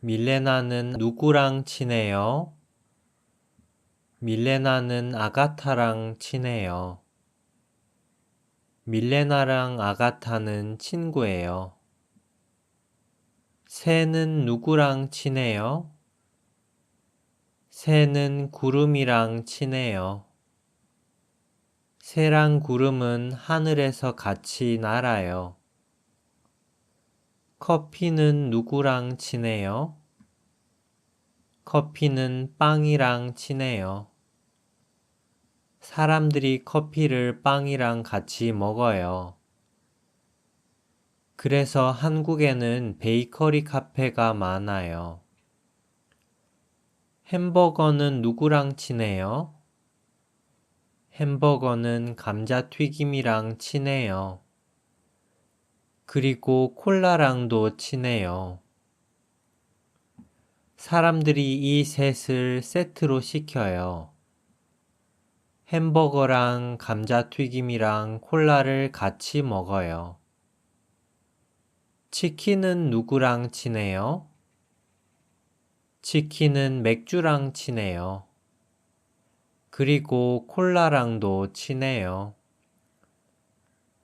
밀레나는 누구랑 친해요? 밀레나는 아가타랑 친해요. 밀레나랑 아가타는 친구예요. 새는 누구랑 친해요? 새는 구름이랑 친해요. 새랑 구름은 하늘에서 같이 날아요. 커피는 누구랑 친해요? 커피는 빵이랑 친해요. 사람들이 커피를 빵이랑 같이 먹어요. 그래서 한국에는 베이커리 카페가 많아요. 햄버거는 누구랑 친해요? 햄버거는 감자튀김이랑 친해요. 그리고 콜라랑도 친해요. 사람들이 이 셋을 세트로 시켜요. 햄버거랑 감자튀김이랑 콜라를 같이 먹어요. 치킨은 누구랑 친해요? 치킨은 맥주랑 친해요. 그리고 콜라랑도 친해요.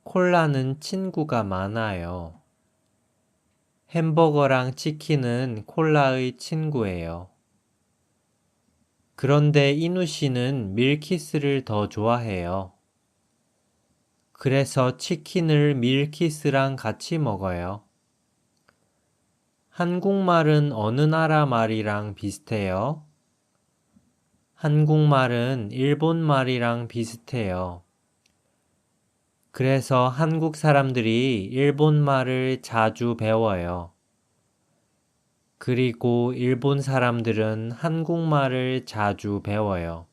콜라는 친구가 많아요. 햄버거랑 치킨은 콜라의 친구예요. 그런데 이누 씨는 밀키스를 더 좋아해요. 그래서 치킨을 밀키스랑 같이 먹어요. 한국말은 어느 나라 말이랑 비슷해요? 한국말은 일본 말이랑 비슷해요. 그래서 한국 사람들이 일본 말을 자주 배워요. 그리고 일본 사람들은 한국말을 자주 배워요.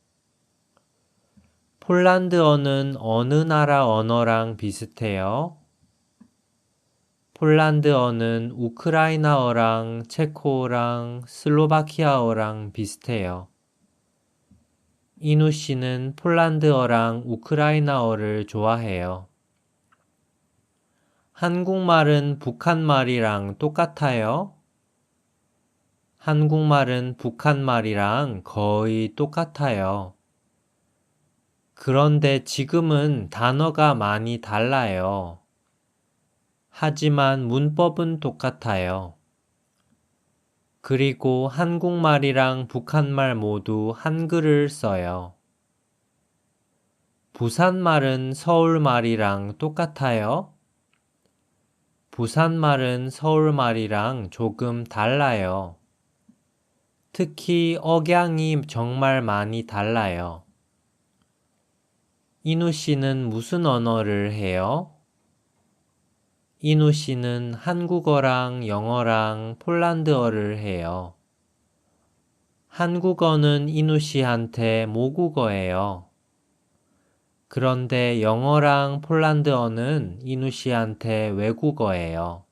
폴란드어는 어느 나라 언어랑 비슷해요? 폴란드어는 우크라이나어랑 체코어랑 슬로바키아어랑 비슷해요. 이누 씨는 폴란드어랑 우크라이나어를 좋아해요. 한국말은 북한말이랑 똑같아요? 한국말은 북한말이랑 거의 똑같아요. 그런데 지금은 단어가 많이 달라요. 하지만 문법은 똑같아요. 그리고 한국말이랑 북한말 모두 한글을 써요. 부산말은 서울말이랑 똑같아요? 부산말은 서울말이랑 조금 달라요. 특히 억양이 정말 많이 달라요. 이누 씨는 무슨 언어를 해요? 이누 씨는 한국어랑 영어랑 폴란드어를 해요. 한국어는 이누 씨한테 모국어예요. 그런데 영어랑 폴란드어는 이누 씨한테 외국어예요.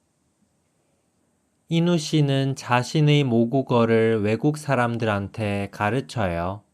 이누 씨는 자신의 모국어를 외국 사람들한테 가르쳐요.